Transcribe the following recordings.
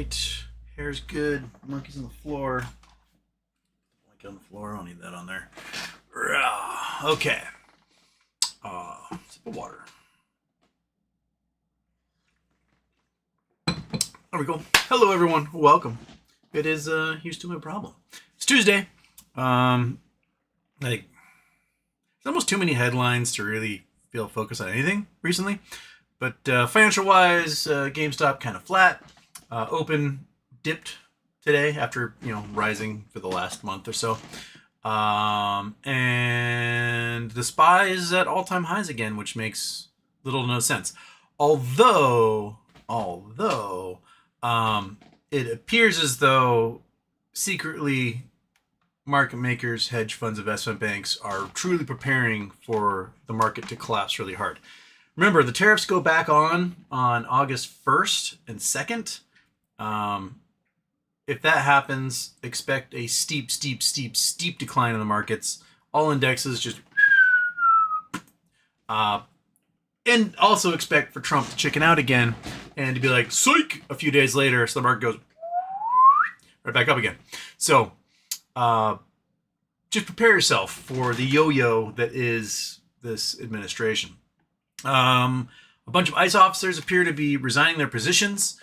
right. Hair's good. Monkey's on the floor. Monkey on the floor. I don't need that on there. Okay. Sip of water. There we go. Hello, everyone. Welcome. It is used to be a problem. It's Tuesday. There's almost too many headlines to really feel focused on anything recently. But financial-wise, GameStop kind of flat. Open dipped today after rising for the last month or so. And the SPY is at all-time highs again, which makes little to no sense. Although it appears as though secretly market makers, hedge funds, investment banks are truly preparing for the market to collapse really hard. Remember, the tariffs go back on August 1st and 2nd. If that happens, expect a steep decline in the markets. All indexes just... and also expect for Trump to chicken out again and to be like, psych, a few days later, so the market goes right back up again. So, just prepare yourself for the yo-yo that is this administration. A bunch of ICE officers appear to be resigning their positions,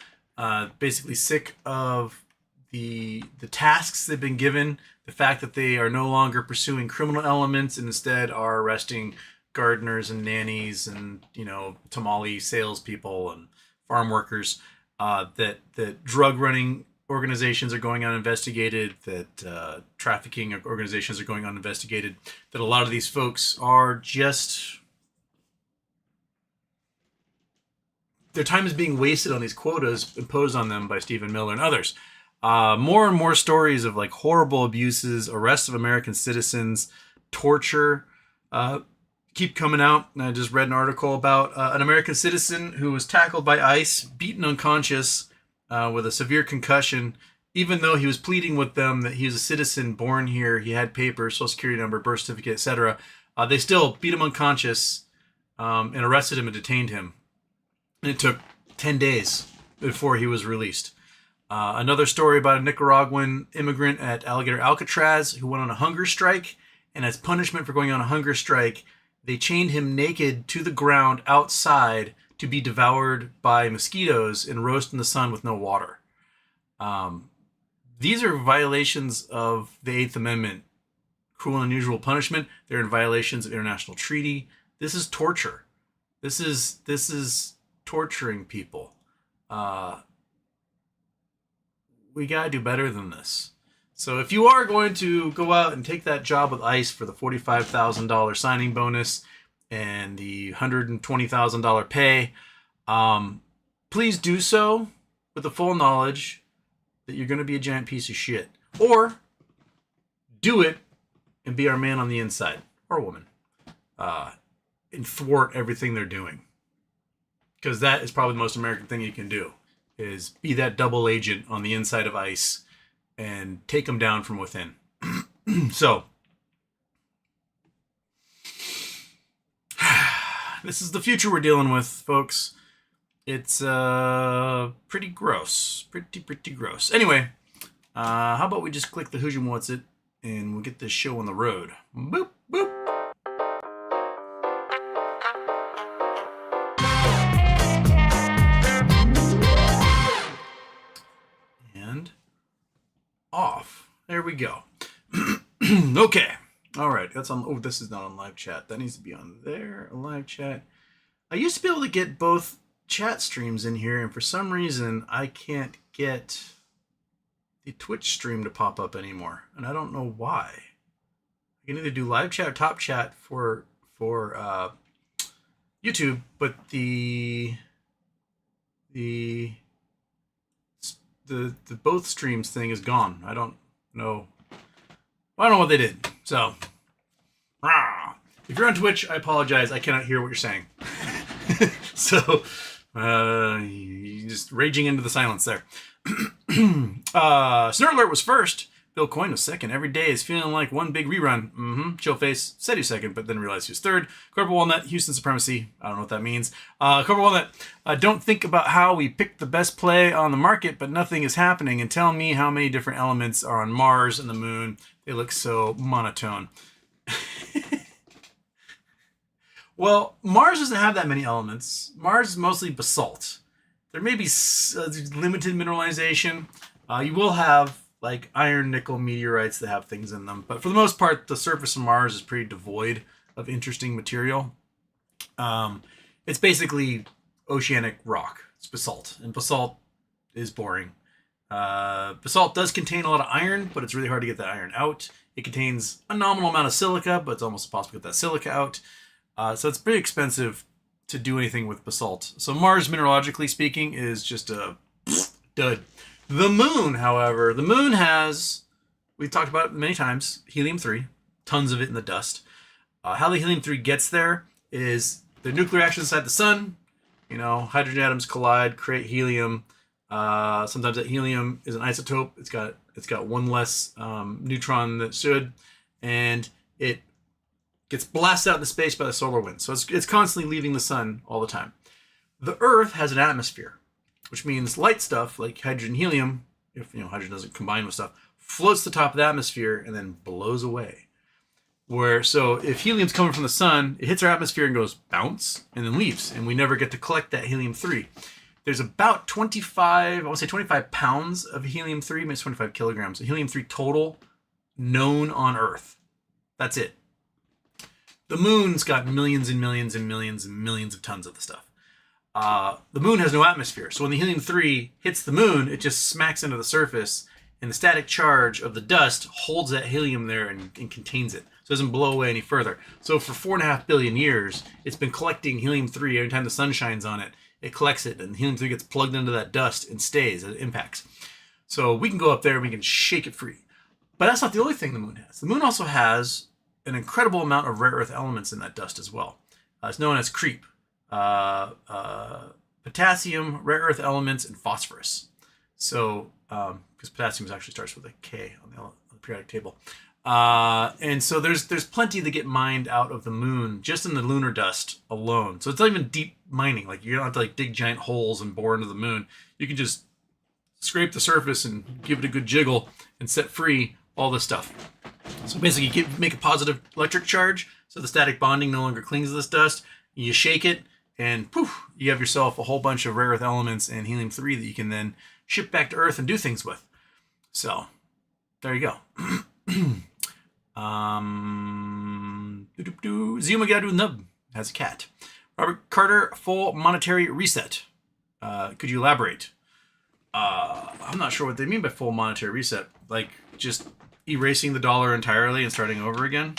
basically sick of the tasks they've been given, the fact that they are no longer pursuing criminal elements and instead are arresting gardeners and nannies and tamale salespeople and farm workers. That drug running organizations are going uninvestigated, that trafficking organizations are going uninvestigated, that a lot of these folks are just... their time is being wasted on these quotas imposed on them by Stephen Miller and others. More and more stories of horrible abuses, arrests of American citizens, torture keep coming out. And I just read an article about an American citizen who was tackled by ICE, beaten unconscious with a severe concussion, even though he was pleading with them that he was a citizen born here, he had papers, social security number, birth certificate, etc. They still beat him unconscious and arrested him and detained him. And it took 10 days before he was released. Another story about a Nicaraguan immigrant at Alligator Alcatraz who went on a hunger strike. And as punishment for going on a hunger strike, they chained him naked to the ground outside to be devoured by mosquitoes and roast in the sun with no water. These are violations of the 8th Amendment. Cruel and unusual punishment. They're in violations of international treaty. This is torture. This is torturing people. We gotta do better than this. So if you are going to go out and take that job with ICE for the $45,000 signing bonus and the $120,000 pay, please do so with the full knowledge that you're going to be a giant piece of shit. Or do it and be our man on the inside, or woman, and thwart everything they're doing. Because that is probably the most American thing you can do, is be that double agent on the inside of ICE and take them down from within. So, this is the future we're dealing with, folks. It's pretty gross. Pretty gross. Anyway, how about we just click the Who's and What's It, and we'll get this show on the road. Boop, boop. Off. There we go. Okay. All right. That's on. Oh, this is not on live chat. That needs to be on there. Live chat. I used to be able to get both chat streams in here, and for some reason, I can't get the Twitch stream to pop up anymore, and I don't know why. I can either do live chat or top chat for YouTube, but the both streams thing is gone. I don't know. I don't know what they did. So, if you're on Twitch, I apologize. I cannot hear what you're saying. So, just raging into the silence there. Snort Alert was first. Bill Coyne was second. Every day is feeling like one big rerun. Chill face said he was second, but then realized he was third. Corporal Walnut, Houston Supremacy. I don't know what that means. Corporal Walnut, don't think about how we picked the best play on the market, but nothing is happening. And tell me how many different elements are on Mars and the moon. They look so monotone. Well, Mars doesn't have that many elements. Mars is mostly basalt. There may be limited mineralization. You will have like iron, nickel meteorites that have things in them. But for the most part, the surface of Mars is pretty devoid of interesting material. It's basically oceanic rock. It's basalt. And basalt is boring. Basalt does contain a lot of iron, but it's really hard to get that iron out. It contains a nominal amount of silica, but it's almost impossible to get that silica out. So it's pretty expensive to do anything with basalt. So Mars, mineralogically speaking, is just a dud. The moon, however, the moon has, we've talked about it many times, helium-3, tons of it in the dust. How the helium-3 gets there is the nuclear reaction inside the sun. You know, hydrogen atoms collide, create helium. Sometimes that helium is an isotope. It's got one less neutron than it should, and it gets blasted out into space by the solar wind. So it's constantly leaving the sun all the time. The Earth has an atmosphere, which means light stuff like hydrogen, helium, if hydrogen doesn't combine with stuff, floats to the top of the atmosphere and then blows away. So if helium's coming from the sun, it hits our atmosphere and goes bounce and then leaves, and we never get to collect that helium-3. There's about 25 pounds of helium-3, maybe 25 kilograms of helium-3 total known on Earth. That's it. The moon's got millions and millions and millions and millions of tons of the stuff. The moon has no atmosphere, so when the helium-3 hits the moon, it just smacks into the surface, and the static charge of the dust holds that helium there and contains it, so it doesn't blow away any further. So for 4.5 billion years, it's been collecting helium-3 every time the sun shines on it. It collects it, and helium-3 gets plugged into that dust and stays as it impacts. So we can go up there and we can shake it free. But that's not the only thing the moon has. The moon also has an incredible amount of rare earth elements in that dust as well. It's known as creep. Potassium, rare earth elements, and phosphorus. So, because potassium actually starts with a K on the periodic table. And so there's plenty that get mined out of the moon just in the lunar dust alone. So it's not even deep mining. Like you don't have to like dig giant holes and bore into the moon. You can just scrape the surface and give it a good jiggle and set free all this stuff. So basically you make a positive electric charge so the static bonding no longer clings to this dust. You shake it and poof, you have yourself a whole bunch of rare earth elements and helium-3 that you can then ship back to Earth and do things with. So there you go. Zumagadu Nub has a cat. Robert Carter, full monetary reset. Could you elaborate? I'm not sure what they mean by full monetary reset. Like just erasing the dollar entirely and starting over again?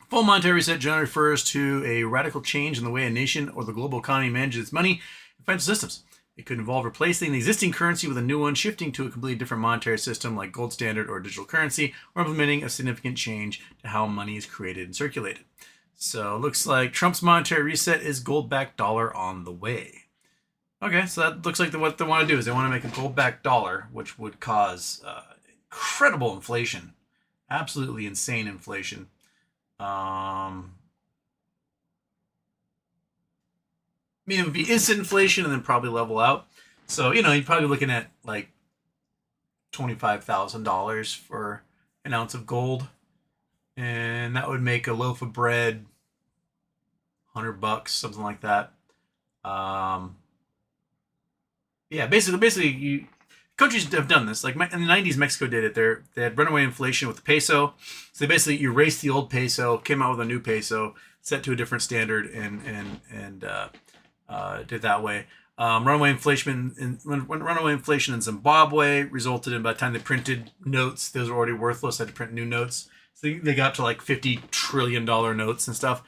Full monetary reset generally refers to a radical change in the way a nation or the global economy manages its money and financial systems. It could involve replacing the existing currency with a new one, shifting to a completely different monetary system like gold standard or digital currency, or implementing a significant change to how money is created and circulated. So it looks like Trump's monetary reset is gold-backed dollar on the way. Okay, so that looks like what they want to do is they want to make a gold-backed dollar, which would cause incredible inflation, absolutely insane inflation. I mean, it would be instant inflation and then probably level out. So, you're probably looking at like $25,000 for an ounce of gold. And that would make a loaf of bread $100, something like that. Yeah, basically, countries have done this. Like in the 90s, Mexico did it. They had runaway inflation with the peso. So they basically erased the old peso, came out with a new peso, set to a different standard, and did that way. Runaway inflation in Zimbabwe resulted in, by the time they printed notes, those were already worthless. They had to print new notes. So they got to like $50 trillion notes and stuff.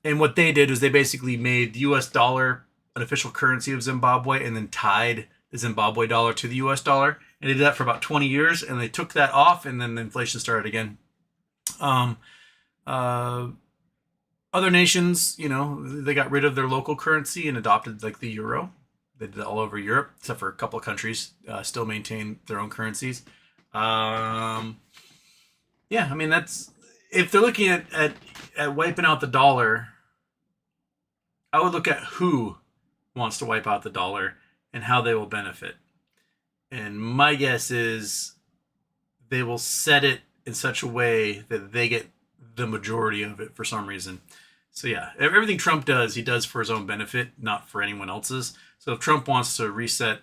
And what they did was they basically made the US dollar an official currency of Zimbabwe and then tied the Zimbabwe dollar to the US dollar. And they did that for about 20 years, and they took that off, and then the inflation started again. Other nations, they got rid of their local currency and adopted like the euro. They did that all over Europe, except for a couple of countries still maintain their own currencies. Yeah, I mean that's if they're looking at wiping out the dollar. I would look at who wants to wipe out the dollar and how they will benefit. And my guess is they will set it in such a way that they get the majority of it for some reason. So yeah, everything Trump does, he does for his own benefit, not for anyone else's. So if Trump wants to reset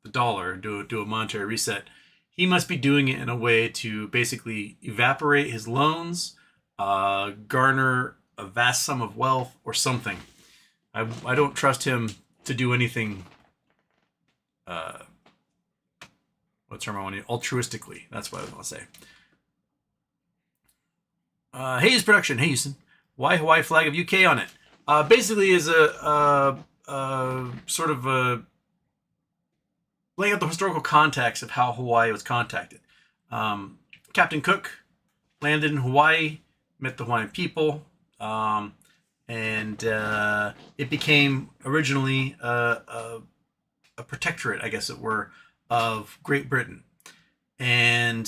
the dollar, do a monetary reset, he must be doing it in a way to basically evaporate his loans, garner a vast sum of wealth or something. I don't trust him to do anything. What term I want to altruistically? That's what I was going to say. Hayes Production. Hey Houston, why Hawaii flag of UK on it? Basically, is a sort of a laying out the historical context of how Hawaii was contacted. Captain Cook landed in Hawaii, met the Hawaiian people, and it became originally a protectorate, I guess it were, of Great Britain. And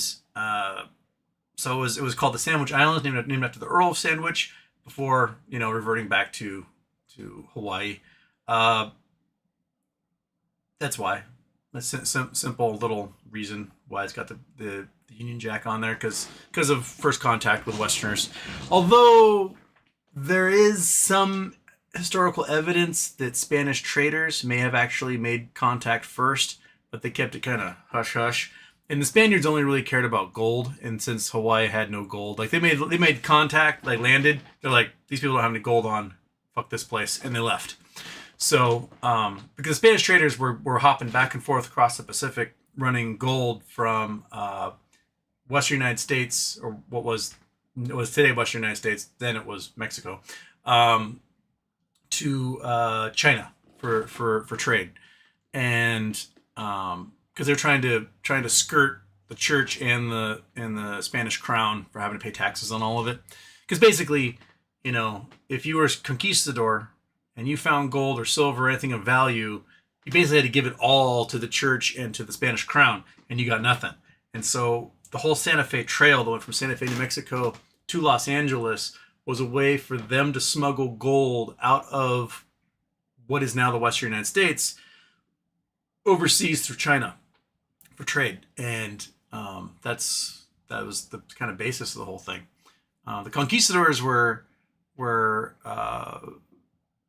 so it was called the Sandwich Islands, named after the Earl of Sandwich, before reverting back to Hawaii. That's why. That's simple little reason why it's got the Union Jack on there, because of first contact with Westerners. Although there is some historical evidence that Spanish traders may have actually made contact first, but they kept it kind of hush hush. And the Spaniards only really cared about gold, and since Hawaii had no gold, like they made contact, like landed, they're like, these people don't have any gold on, fuck this place, and they left. So, because Spanish traders were hopping back and forth across the Pacific, running gold from Western United States, or it was today Western United States, then it was Mexico, to China for trade, and because they're trying to skirt the church and the Spanish crown for having to pay taxes on all of it. Because basically, if you were a conquistador and you found gold or silver or anything of value, you basically had to give it all to the church and to the Spanish crown, and you got nothing. And so the whole Santa Fe Trail that went from Santa Fe, New Mexico to Los Angeles was a way for them to smuggle gold out of what is now the Western United States overseas through China for trade. And that was the kind of basis of the whole thing. The conquistadors were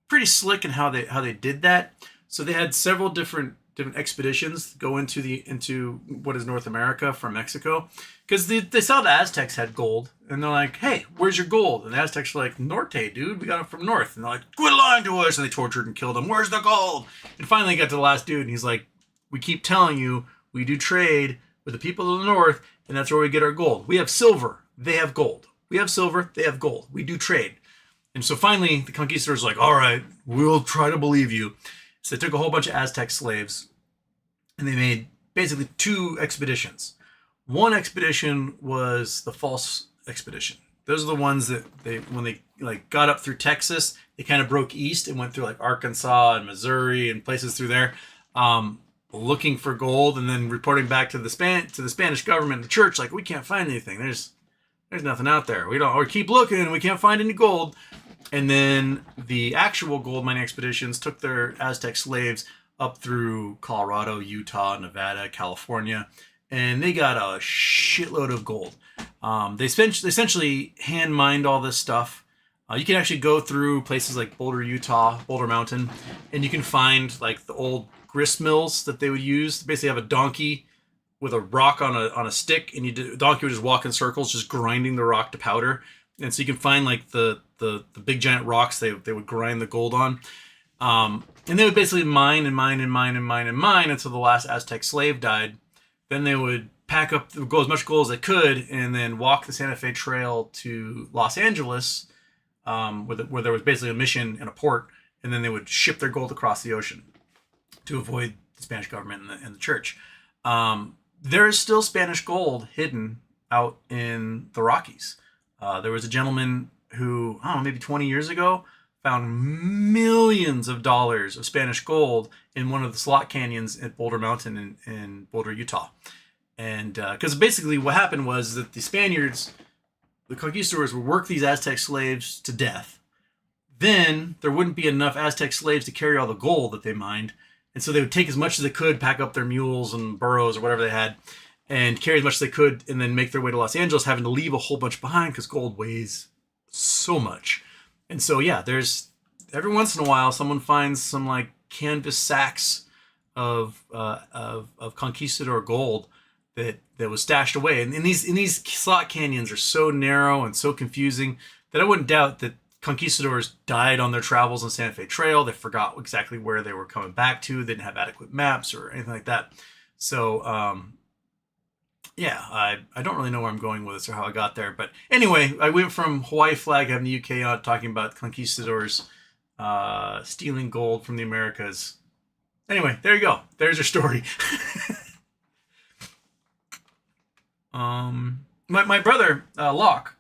pretty slick in how they did that. So they had several different expeditions go into what is North America from Mexico, because they saw the Aztecs had gold, and they're like, hey, where's your gold? And the Aztecs were like, Norte, dude, we got it from north. And they're like, quit lying to us. And they tortured and killed him. Where's the gold? And finally got to the last dude, and he's like, we keep telling you we do trade with the people of the north, and that's where we get our gold. We have silver, they have gold. We have silver, they have gold. We do trade. And so finally, the conquistadors were like, all right, we'll try to believe you. So they took a whole bunch of Aztec slaves, and they made basically two expeditions. One expedition was the false expedition. Those are the ones that when they got up through Texas, they kind of broke east and went through like Arkansas and Missouri and places through there, looking for gold, and then reporting back to the Spanish government and the church, like, we can't find anything. There's nothing out there. We keep looking and we can't find any gold. And then the actual gold mining expeditions took their Aztec slaves up through Colorado, Utah, Nevada, California, and they got a shitload of gold. They essentially hand mined all this stuff. You can actually go through places like Boulder, Utah, Boulder Mountain, and you can find like the old grist mills that they would use. They basically have a donkey with a rock on a stick, and the donkey would just walk in circles, just grinding the rock to powder. And so you can find like the big giant rocks they would grind the gold on. And they would basically mine and mine and mine and mine and mine until the last Aztec slave died. Then they would pack up the gold, as much gold as they could, and then walk the Santa Fe Trail to Los Angeles, where there was basically a mission and a port, and then they would ship their gold across the ocean to avoid the Spanish government and the church. There is still Spanish gold hidden out in the Rockies. There was a gentleman who, I don't know, maybe 20 years ago, found millions of dollars of Spanish gold in one of the slot canyons at Boulder Mountain in Boulder, Utah. And because basically what happened was that the Spaniards, the conquistadors, would work these Aztec slaves to death. Then there wouldn't be enough Aztec slaves to carry all the gold that they mined. And so they would take as much as they could, pack up their mules and burros or whatever they had, and carry as much as they could, and then make their way to Los Angeles, having to leave a whole bunch behind because gold weighs so much. And so, yeah, there's every once in a while someone finds some like canvas sacks of conquistador gold that was stashed away. And these slot canyons are so narrow and so confusing that I wouldn't doubt that conquistadors died on their travels on Santa Fe Trail. They forgot exactly where they were coming back to. They didn't have adequate maps or anything like that. So, yeah, I don't really know where I'm going with this or how I got there. But anyway, I went from Hawaii flag having the UK on talking about conquistadors stealing gold from the Americas. Anyway, there you go. There's your story. My brother, Locke,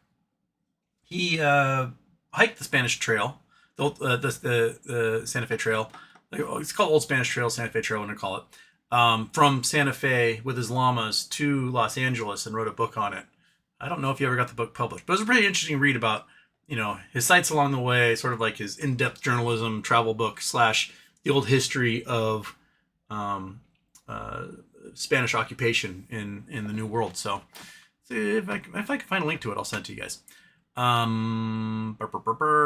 he hiked the Spanish Trail, the Santa Fe Trail. It's called Old Spanish Trail, Santa Fe Trail, I'm going to call it. From Santa Fe with his llamas to Los Angeles, and wrote a book on it. I don't know if you ever got the book published, but it was a pretty interesting read about, his sights along the way, sort of like his in-depth journalism travel book / the old history of Spanish occupation in the New World. So if I can find a link to it, I'll send it to you guys.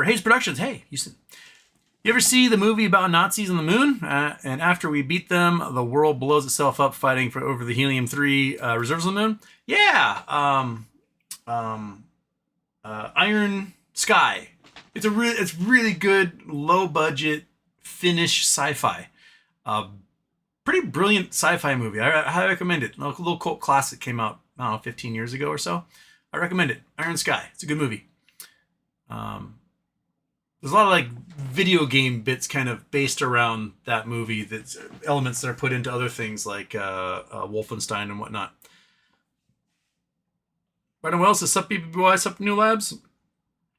Hayes Productions. Hey, Houston. You ever see the movie about Nazis on the moon? And after we beat them, the world blows itself up fighting over the helium-3 reserves on the moon? Yeah. Iron Sky. It's really good, low-budget Finnish sci-fi. Pretty brilliant sci-fi movie. I recommend it. A little cult classic came out, I don't know, 15 years ago or so. I recommend it. Iron Sky. It's a good movie. There's a lot of like video game bits kind of based around that movie. That's elements that are put into other things like Wolfenstein and whatnot. Brandon Wells says, sup BBY, sup New Labs.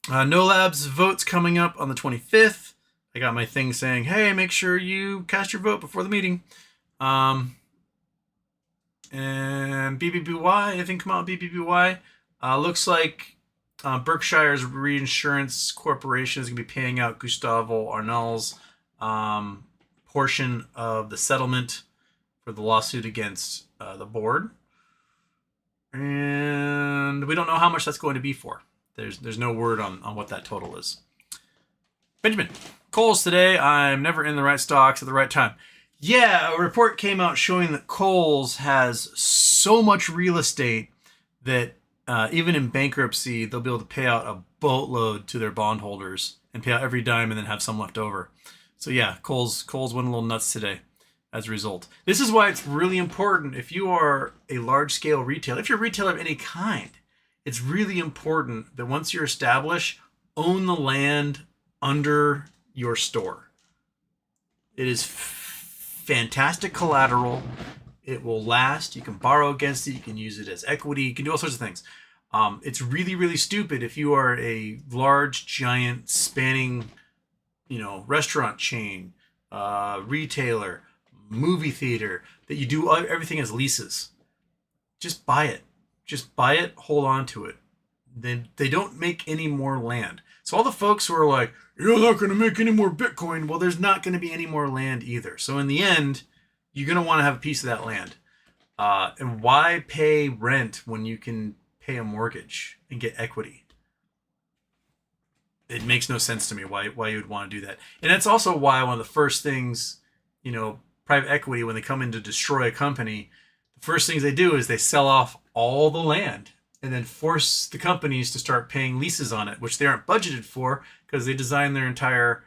No Labs votes coming up on the 25th. I got my thing saying, hey, make sure you cast your vote before the meeting. And BBBY, I think come out BBBY. Looks like Berkshire's Reinsurance Corporation is going to be paying out Gustavo Arnal's portion of the settlement for the lawsuit against the board. And we don't know how much that's going to be for. There's no word on what that total is. Benjamin, Kohl's today. I'm never in the right stocks at the right time. Yeah, a report came out showing that Kohl's has so much real estate that even in bankruptcy, they'll be able to pay out a boatload to their bondholders and pay out every dime and then have some left over. So yeah, Kohl's went a little nuts today as a result. This is why it's really important if you are a large-scale retailer, if you're a retailer of any kind, it's really important that once you're established, own the land under your store. It is fantastic collateral. It will last. You can borrow against it. You can use it as equity. You can do all sorts of things. It's really, really stupid if you are a large, giant, spanning, restaurant chain, retailer, movie theater, that you do everything as leases. Just buy it. Just buy it. Hold on to it. Then they don't make any more land. So all the folks who are like, you're not going to make any more Bitcoin. Well, there's not going to be any more land either. So in the end, you're going to want to have a piece of that land. And why pay rent when you can pay a mortgage and get equity? It makes no sense to me why you would want to do that. And that's also why one of the first things, private equity, when they come in to destroy a company, the first things they do is they sell off all the land and then force the companies to start paying leases on it, which they aren't budgeted for because they designed their entire,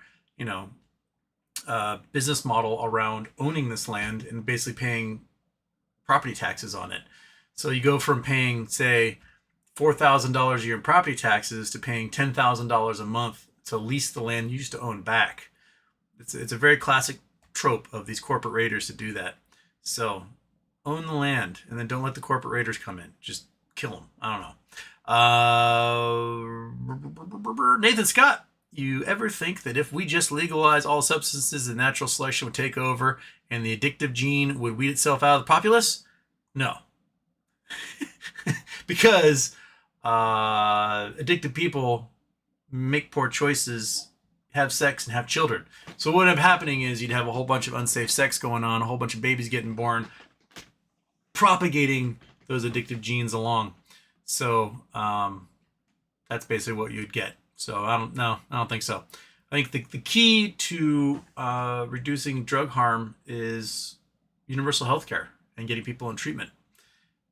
business model around owning this land and basically paying property taxes on it. So you go from paying, say, $4,000 a year in property taxes to paying $10,000 a month to lease the land you used to own back. It's a very classic trope of these corporate raiders to do that. So own the land and then don't let the corporate raiders come in. Just kill them. I don't know. Nathan Scott, you ever think that if we just legalize all substances, the natural selection would take over and the addictive gene would weed itself out of the populace? No. Because addicted people make poor choices, have sex, and have children. So what ended up happening is you'd have a whole bunch of unsafe sex going on, a whole bunch of babies getting born, propagating those addictive genes along. So that's basically what you'd get. So I don't think so. I think the key to reducing drug harm is universal health care and getting people in treatment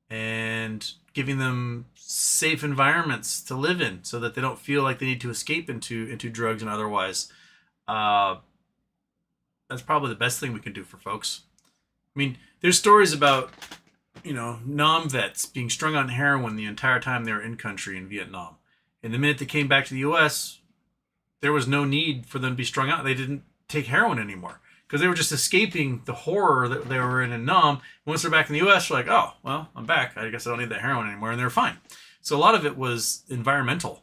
and giving them safe environments to live in so that they don't feel like they need to escape into drugs and otherwise. That's probably the best thing we can do for folks. I mean, there's stories about, non-vets being strung on heroin the entire time they were in country in Vietnam. And the minute they came back to the U.S., there was no need for them to be strung out. They didn't take heroin anymore because they were just escaping the horror that they were in Nam. Once they're back in the U.S., they're like, oh, well, I'm back. I guess I don't need that heroin anymore. And they're fine. So a lot of it was environmental,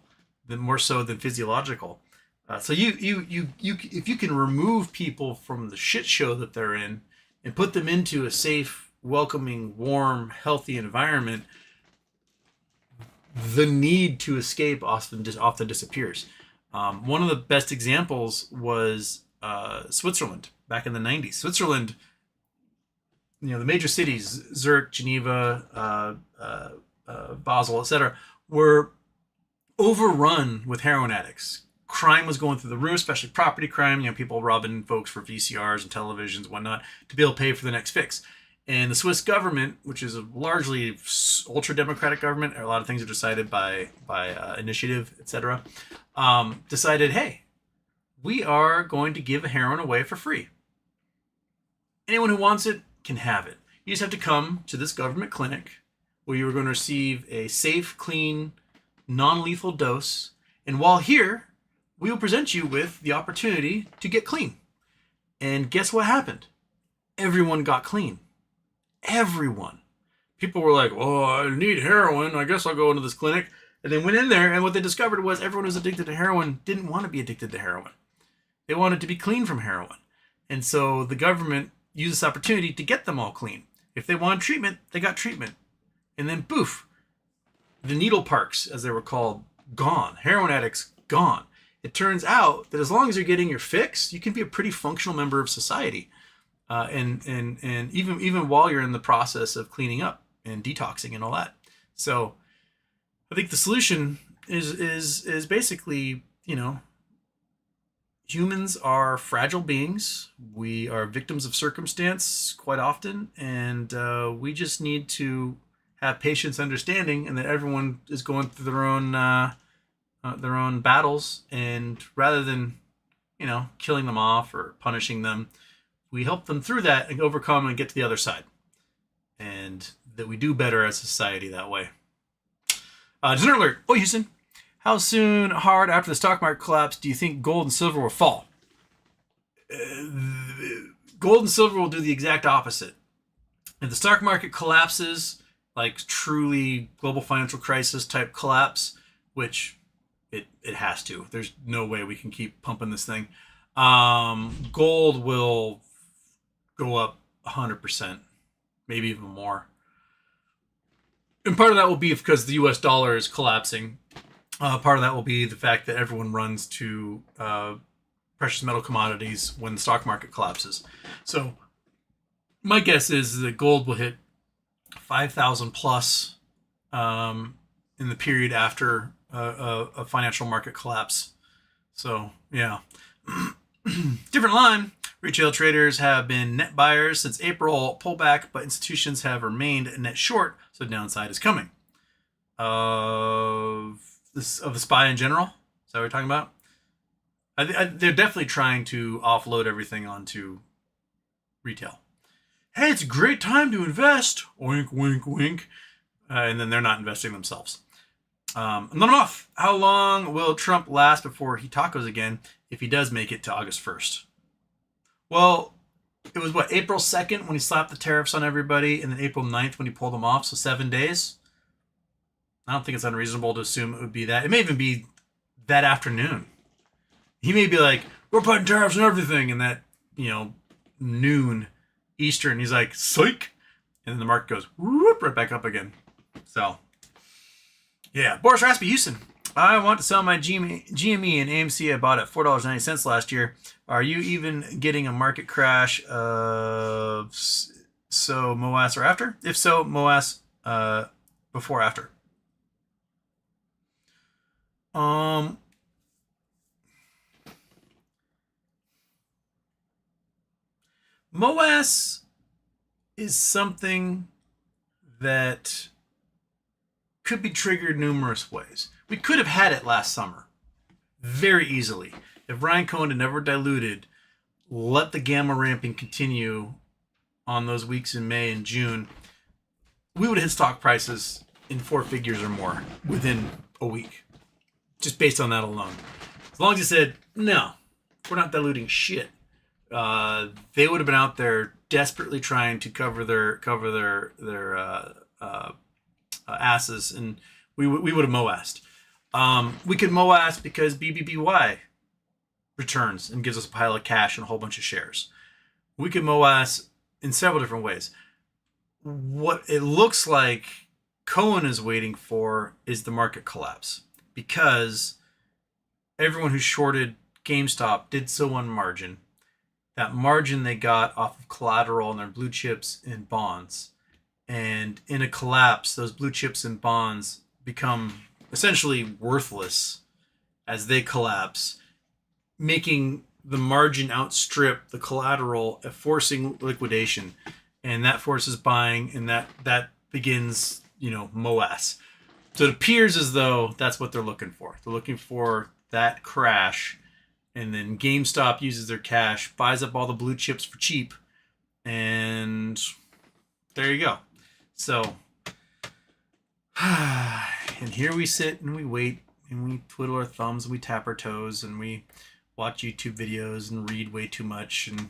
more so than physiological. So if you can remove people from the shit show that they're in and put them into a safe, welcoming, warm, healthy environment, the need to escape often disappears. One of the best examples was Switzerland back in the 90s. Switzerland, the major cities, Zurich, Geneva, Basel, etc., were overrun with heroin addicts. Crime was going through the roof, especially property crime. People robbing folks for VCRs and televisions and whatnot to be able to pay for the next fix. And the Swiss government, which is a largely ultra-democratic government, a lot of things are decided by initiative, etc., decided, hey, we are going to give heroin away for free. Anyone who wants it can have it. You just have to come to this government clinic where you are going to receive a safe, clean, non-lethal dose. And while here, we will present you with the opportunity to get clean. And guess what happened? Everyone got clean. Everyone. People were like, oh, I need heroin. I guess I'll go into this clinic. And they went in there, and what they discovered was everyone who was addicted to heroin didn't want to be addicted to heroin. They wanted to be clean from heroin. And so the government used this opportunity to get them all clean. If they wanted treatment, they got treatment. And then, poof, the needle parks, as they were called, gone. Heroin addicts, gone. It turns out that as long as you're getting your fix, you can be a pretty functional member of society. And even while you're in the process of cleaning up and detoxing and all that. So I think the solution is basically, humans are fragile beings. We are victims of circumstance quite often, and we just need to have patience, understanding, and that everyone is going through their own battles, and rather than killing them off or punishing them, we help them through that and overcome and get to the other side. And that we do better as a society that way. Dinner alert. Oh, Houston. How soon, hard after the stock market collapse, do you think gold and silver will fall? Gold and silver will do the exact opposite. If the stock market collapses, like truly global financial crisis type collapse, which it has to. There's no way we can keep pumping this thing. Gold will go up 100%, maybe even more. And part of that will be because the US dollar is collapsing. Part of that will be the fact that everyone runs to precious metal commodities when the stock market collapses. So my guess is that gold will hit 5,000 plus in the period after a financial market collapse. So, yeah. Different line. Retail traders have been net buyers since April pullback, but institutions have remained net short, so downside is coming. Of the SPY in general? Is that what we're talking about? They're definitely trying to offload everything onto retail. Hey, it's a great time to invest. Wink, wink, wink. And then they're not investing themselves. Not enough. How long will Trump last before he tacos again if he does make it to August 1st? Well, it was April 2nd when he slapped the tariffs on everybody, and then April 9th when he pulled them off, so 7 days. I don't think it's unreasonable to assume it would be that. It may even be that afternoon. He may be like, we're putting tariffs on everything, and that, noon Eastern, he's like, psych, and then the market goes whoop, right back up again. So, yeah. Boris Rasmussen. I want to sell my GME and AMC I bought at $4.90 last year. Are you even getting a market crash of so MOAS or after? If so, MOAS before or after? MOAS is something that could be triggered numerous ways. We could have had it last summer very easily. If Ryan Cohen had never diluted, let the gamma ramping continue on those weeks in May and June, we would have hit stock prices in 4 figures or more within a week, just based on that alone. As long as he said, no, we're not diluting shit, they would have been out there desperately trying to cover their asses, and we would have MOASed. We could MOAS because BBBY returns and gives us a pile of cash and a whole bunch of shares. We could MOAS in several different ways. What it looks like Cohen is waiting for is the market collapse, because everyone who shorted GameStop did so on margin. That margin they got off of collateral and their blue chips and bonds. And in a collapse, those blue chips and bonds become essentially worthless as they collapse, making the margin outstrip the collateral, forcing liquidation. And that forces buying, and that begins, MOAS. So it appears as though that's what they're looking for. They're looking for that crash, and then GameStop uses their cash, buys up all the blue chips for cheap, and there you go. So, and here we sit and we wait and we twiddle our thumbs and we tap our toes and we watch YouTube videos and read way too much and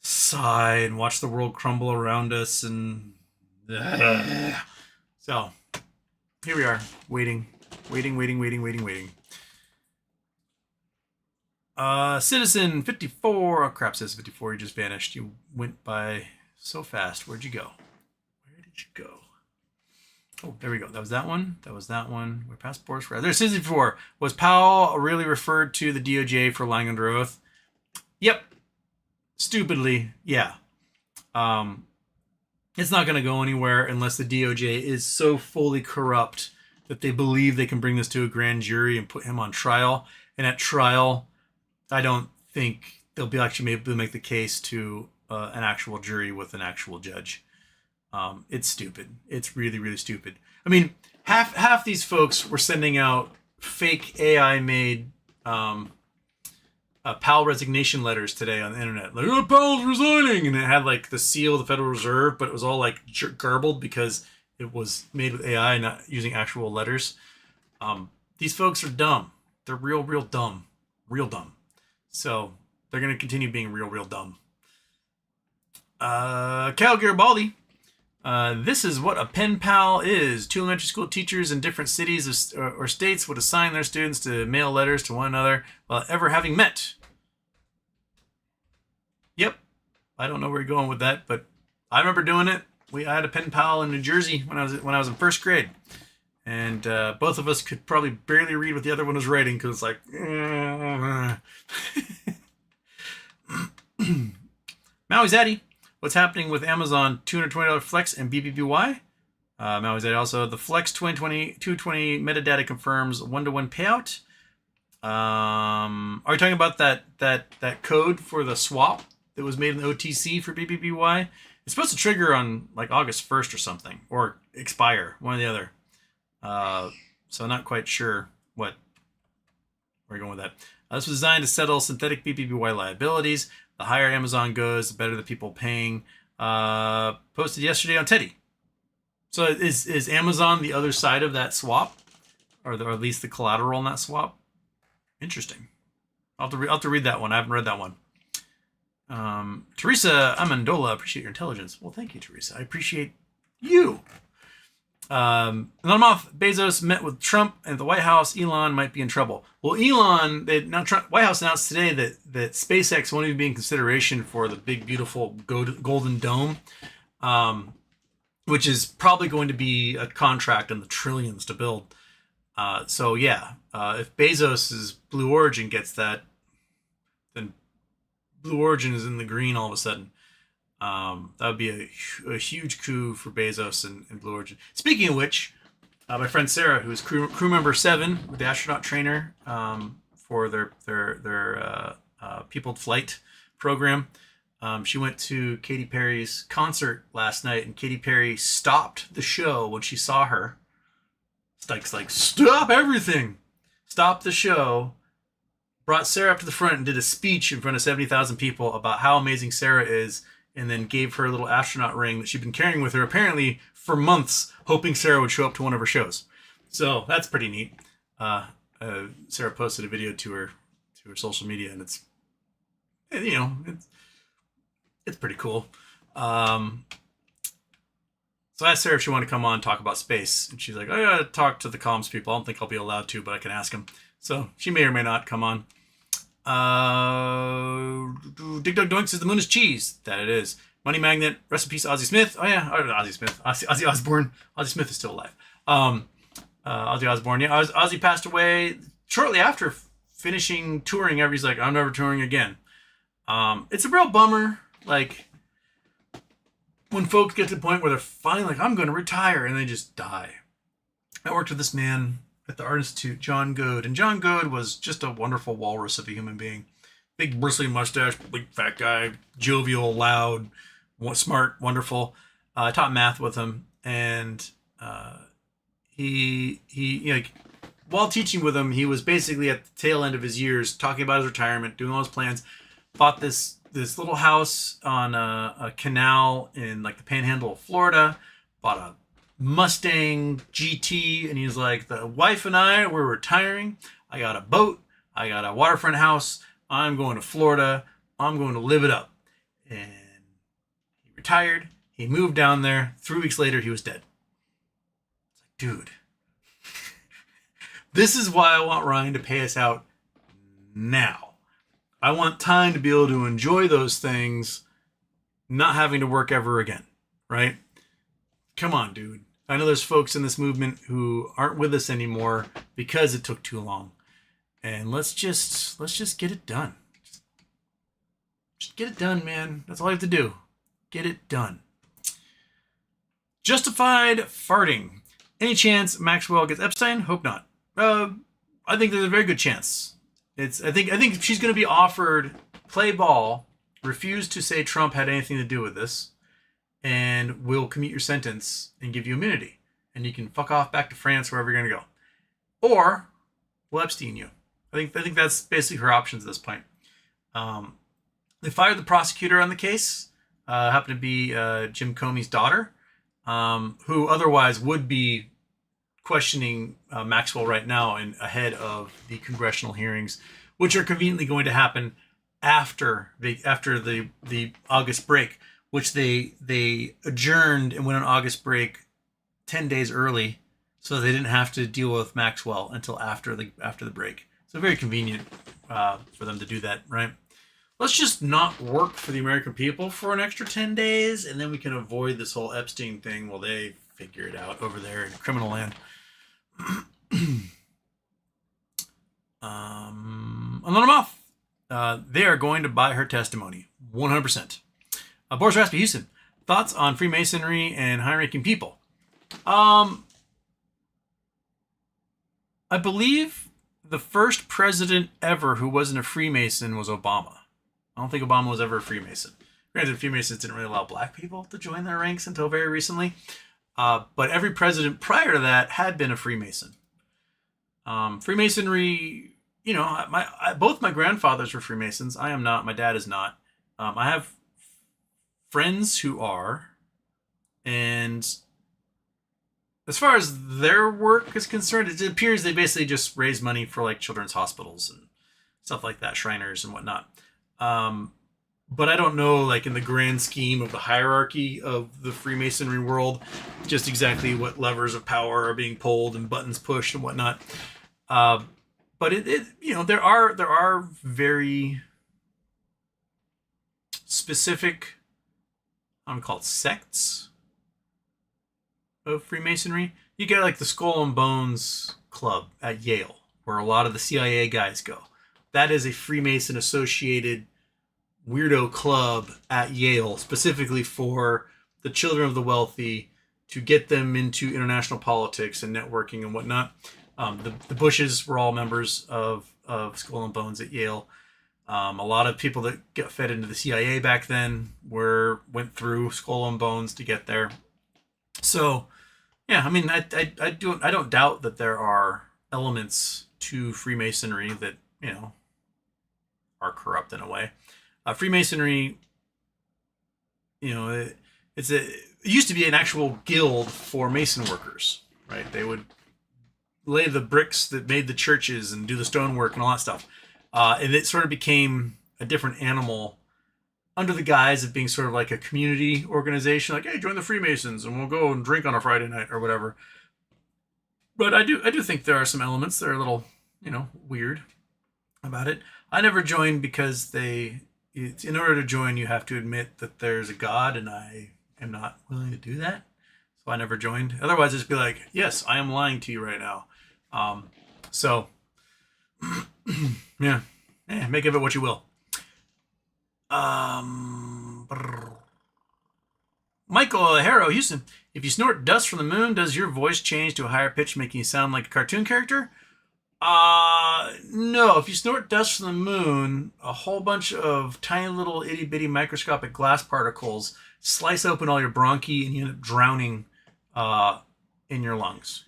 sigh and watch the world crumble around us, and so here we are, waiting. Citizen 54. Oh crap, Citizen 54, you just vanished. You went by so fast. Where'd you go? Where did you go? Oh, there we go. That was that one. We're past Boris. There's Citizen 54. Was Powell really referred to the DOJ for lying under oath? Yep. Stupidly, yeah. It's not going to go anywhere unless the DOJ is so fully corrupt that they believe they can bring this to a grand jury and put him on trial. And at trial, I don't think they'll be actually able to make the case to an actual jury with an actual judge. It's stupid. It's really, really stupid. I mean, half these folks were sending out fake AI-made Powell resignation letters today on the internet. Like, oh, Powell's resigning! And it had like the seal of the Federal Reserve, but it was all like garbled because it was made with AI, not using actual letters. These folks are dumb. They're real dumb. Real dumb. So they're going to continue being real dumb. Cal Garibaldi. This is what a pen pal is. 2 elementary school teachers in different cities or states would assign their students to mail letters to one another without ever having met. Yep. I don't know where you're going with that, but I remember doing it. I had a pen pal in New Jersey when I was in first grade. And both of us could probably barely read what the other one was writing because it's like... Maui Zaddy. What's happening with Amazon $220 Flex and BBBY? Maui Zaddy also. The Flex 220 metadata confirms 1-to-1 payout. Are you talking about that code for the swap that was made in the OTC for BBBY? It's supposed to trigger on like August 1st or something. Or expire. One or the other. So I'm not quite sure where we're going with that. This was designed to settle synthetic BBBY liabilities. The higher Amazon goes, the better the people paying. Posted yesterday on Teddy. So is Amazon the other side of that swap? Or at least the collateral in that swap? Interesting. I'll have to read that one. I haven't read that one. Teresa Amendola, appreciate your intelligence. Well, thank you, Teresa. I appreciate you. Another month, Bezos met with Trump at the White House. Elon might be in trouble. Well, Elon, White House announced today that SpaceX won't even be in consideration for the big, beautiful golden dome, which is probably going to be a contract in the trillions to build. So yeah, if Bezos's Blue Origin gets that, then Blue Origin is in the green all of a sudden. That would be a huge coup for Bezos and Blue Origin. Speaking of which, my friend Sarah, who is crew member 7 with the astronaut trainer for their peopled flight program, she went to Katy Perry's concert last night, and Katy Perry stopped the show when she saw her. It's like stop everything, stop the show. Brought Sarah up to the front and did a speech in front of 70,000 people about how amazing Sarah is, and then gave her a little astronaut ring that she'd been carrying with her apparently for months, hoping Sarah would show up to one of her shows. So that's pretty neat. Sarah posted a video to her social media, and it's pretty cool. So I asked Sarah if she wanted to come on and talk about space, and she's like, I gotta talk to the comms people. I don't think I'll be allowed to, but I can ask them. So she may or may not come on. Dig Dug Doink says the moon is cheese. That it is. Money Magnet. Rest in peace, Aussie Smith. Oh yeah, Aussie Smith. Ozzy Osborne. Ozzy Smith is still alive. Ozzy Osborne. Yeah, Ozzy passed away shortly after finishing touring. He's like, I'm never touring again. It's a real bummer. Like when folks get to the point where they're finally like, I'm going to retire, and they just die. I worked with this man at the Art Institute, John Goad. And John Goad was just a wonderful walrus of a human being. Big bristly mustache, big fat guy, jovial, loud, smart, wonderful. I taught math with him, and he like while teaching with him, he was basically at the tail end of his years, talking about his retirement, doing all his plans. Bought this little house on a canal in like the Panhandle of Florida. Bought a Mustang GT, and he's like, the wife and I, we're retiring. I got a boat. I got a waterfront house. I'm going to Florida. I'm going to live it up. And he retired. He moved down there. 3 weeks later, he was dead. It's like, dude, this is why I want Ryan to pay us out now. I want time to be able to enjoy those things, not having to work ever again, right? Come on, dude. I know there's folks in this movement who aren't with us anymore because it took too long. And let's just get it done. Just get it done, man. That's all I have to do. Get it done. Justified farting. Any chance Maxwell gets Epstein? Hope not. I think there's a very good chance. I think she's going to be offered play ball, refuse to say Trump had anything to do with this, and we'll commute your sentence and give you immunity, and you can fuck off back to France, wherever you're going to go, or we'll Epstein you. I think that's basically her options at this point. They fired the prosecutor on the case. Happened to be Jim Comey's daughter, who otherwise would be questioning Maxwell right now and ahead of the congressional hearings, which are conveniently going to happen after the August break, which they adjourned and went on August break 10 days early, so they didn't have to deal with Maxwell until after the break. So very convenient for them to do that, right? Let's just not work for the American people for an extra 10 days, and then we can avoid this whole Epstein thing while they figure it out over there in criminal land. Another month. They are going to buy her testimony, 100%. Boris Rasmussen, thoughts on Freemasonry and high-ranking people? I believe the first president ever who wasn't a Freemason was Obama. I don't think Obama was ever a Freemason. Granted, Freemasons didn't really allow black people to join their ranks until very recently. But every president prior to that had been a Freemason. Freemasonry, both my grandfathers were Freemasons. I am not. My dad is not. I have friends who are. And as far as their work is concerned, it appears they basically just raise money for like children's hospitals and stuff like that, Shriners and whatnot. but I don't know, like in the grand scheme of the hierarchy of the Freemasonry world, just exactly what levers of power are being pulled and buttons pushed and whatnot. Uh, but there are very specific, I don't call it sects of Freemasonry. You get like the Skull and Bones Club at Yale, where a lot of the CIA guys go. That is a Freemason associated weirdo club at Yale, specifically for the children of the wealthy, to get them into international politics and networking and whatnot. The Bushes were all members of Skull and Bones at Yale. A lot of people that got fed into the CIA back then went through Skull and Bones to get there. So, yeah, I mean, I don't doubt that there are elements to Freemasonry that are corrupt in a way. Freemasonry, it used to be an actual guild for Mason workers, right? They would lay the bricks that made the churches and do the stonework and all that stuff. And it sort of became a different animal under the guise of being sort of like a community organization, like, hey, join the Freemasons and we'll go and drink on a Friday night or whatever. But I do think there are some elements that are a little, weird about it. I never joined because in order to join, you have to admit that there's a God, and I am not willing to do that. So I never joined. Otherwise, I'd just be like, yes, I am lying to you right now. So, yeah, make of it what you will. Michael Harrow, Houston. If you snort dust from the moon, does your voice change to a higher pitch, making you sound like a cartoon character? No. If you snort dust from the moon, a whole bunch of tiny little itty bitty microscopic glass particles slice open all your bronchi, and you end up drowning in your lungs.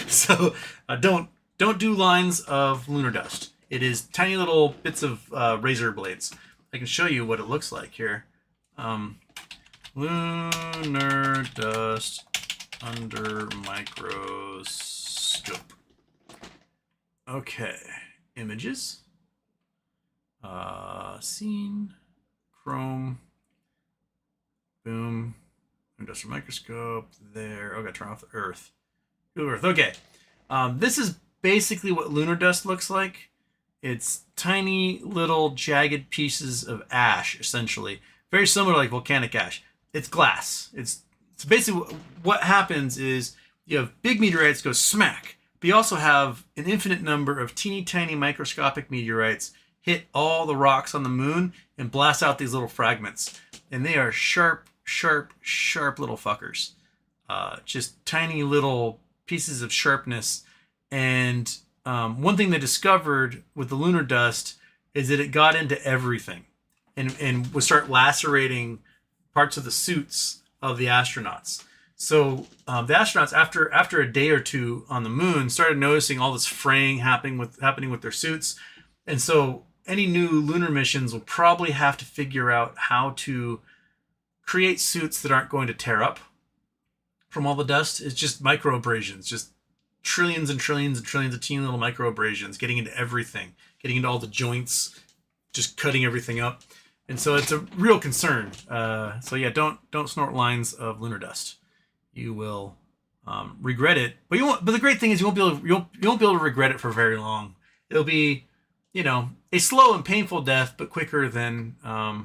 So don't do lines of lunar dust. It is tiny little bits of razor blades. I can show you what it looks like here. Lunar dust under microscope. Okay, images. Scene, Chrome, boom, industrial microscope. There. Oh, got to turn off the Earth. Earth. Okay. This is basically what lunar dust looks like. It's tiny little jagged pieces of ash, essentially. Very similar to like volcanic ash. It's glass. It's basically what happens is you have big meteorites go smack, but you also have an infinite number of teeny tiny microscopic meteorites hit all the rocks on the moon and blast out these little fragments. And they are sharp, sharp, sharp little fuckers. Just tiny little pieces of sharpness. And one thing they discovered with the lunar dust is that it got into everything and would start lacerating parts of the suits of the astronauts. So the astronauts, after a day or two on the moon, started noticing all this fraying happening with their suits. And so any new lunar missions will probably have to figure out how to create suits that aren't going to tear up from all the dust. It's just micro abrasions, just trillions and trillions and trillions of teeny little micro abrasions getting into everything, getting into all the joints, just cutting everything up. And so it's a real concern. So yeah, don't snort lines of lunar dust. You will regret it. But you won't. But the great thing is you won't be able to regret it for very long. It'll be, a slow and painful death, but quicker than a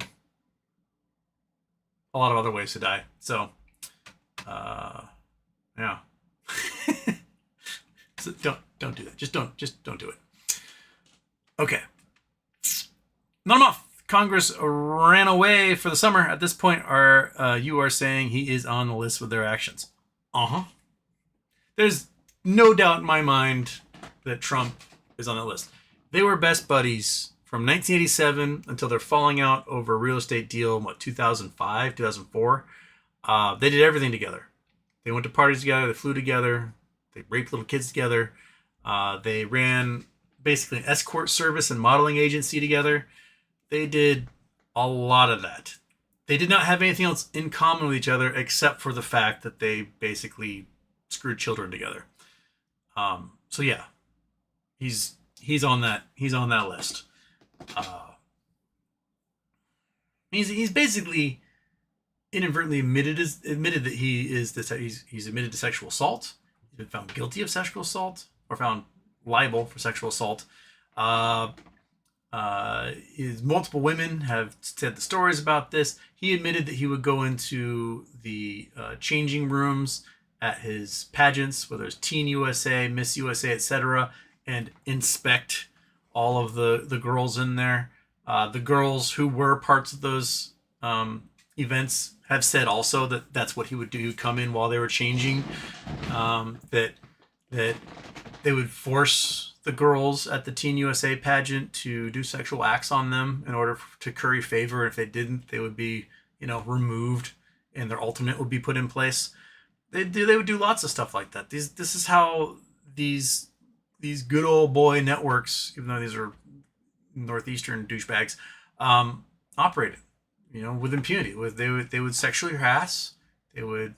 lot of other ways to die. So, yeah. So don't do that. Just don't do it. Okay. Not enough. Congress ran away for the summer. At this point, you are saying he is on the list with their actions. There's no doubt in my mind that Trump is on that list. They were best buddies from 1987 until their falling out over a real estate deal in 2005, 2004. They did everything together. They went to parties together. They flew together. They raped little kids together. They ran basically an escort service and modeling agency together. They did a lot of that. They did not have anything else in common with each other except for the fact that they basically screwed children together. So yeah, he's on that list. He's basically inadvertently admitted that he's admitted to sexual assault. He's been found guilty of sexual assault or found liable for sexual assault. His multiple women have said the stories about this. He admitted that he would go into the changing rooms at his pageants, whether it's Teen USA, Miss USA, etc., and inspect all of the girls in there. The girls who were parts of those events have said also that that's what he would do. He would come in while they were changing. That they would force the girls at the Teen USA pageant to do sexual acts on them in order to curry favor. If they didn't, they would be, removed, and their alternate would be put in place. They would do lots of stuff like that. This is how these good old boy networks, even though these are northeastern douchebags, operated, with impunity. They would sexually harass, they would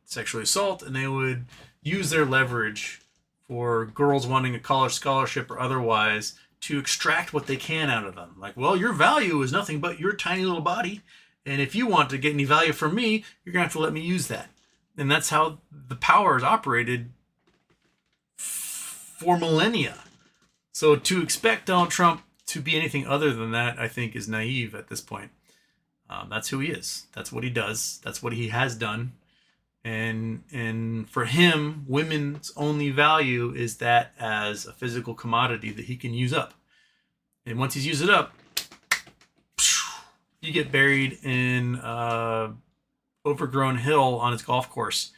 sexually assault, and they would use their leverage for girls wanting a college scholarship or otherwise to extract what they can out of them. Like, well, your value is nothing but your tiny little body, and if you want to get any value from me, you're gonna have to let me use that. And that's how the power is operated for millennia. So to expect Donald Trump to be anything other than that, I think, is naive at this point. That's who he is. That's what he does. That's what he has done. And for him, women's only value is that as a physical commodity that he can use up. And once he's used it up, you get buried in overgrown hill on his golf course,